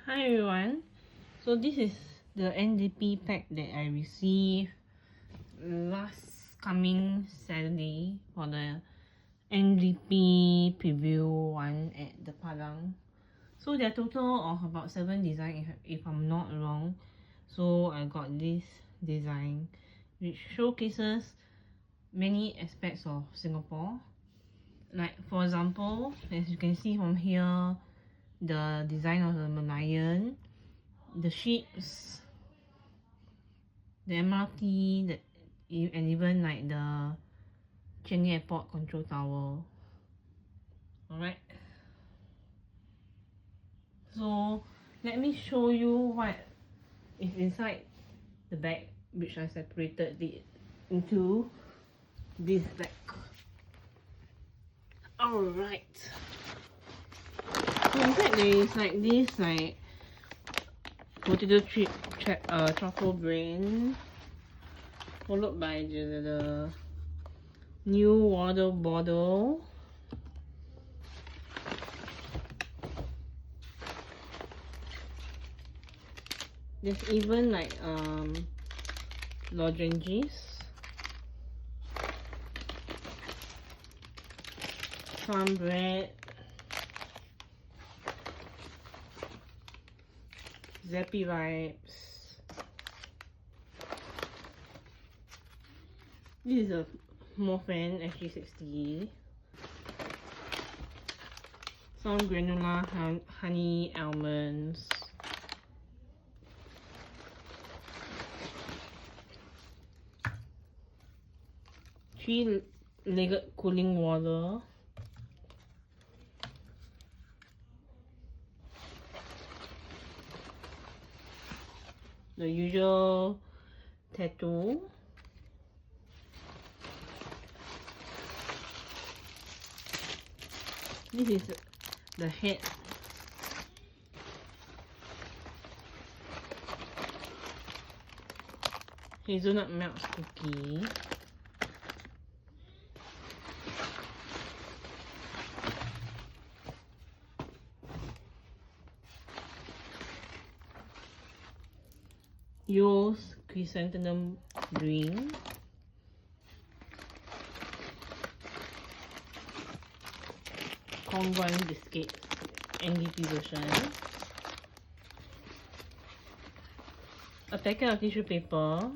Hi everyone, so this is the NDP pack that I received last coming Saturday for the NDP preview one at the Padang. So there are total of about 7 designs if I'm not wrong. So I got this design which showcases many aspects of Singapore. Like for example, as you can see from here, the design of the Merlion, the ships, the MRT, and even like the Changi Airport control tower. Alright, so let me show you what is inside the bag, which I separated it into this bag. Alright, so inside there is like this potato chip truffle grain, followed by the new water bottle, there's even like lozenges, some bread, Zappy Vibes. This is a Morphin SG60. Some granola honey almonds. Three-legged cooling water. The usual tattoo. This is the head. Hazelnut melts cookie. Yours chrysanthemum green. Kongguan biscuits, NDP version. A packet of tissue paper.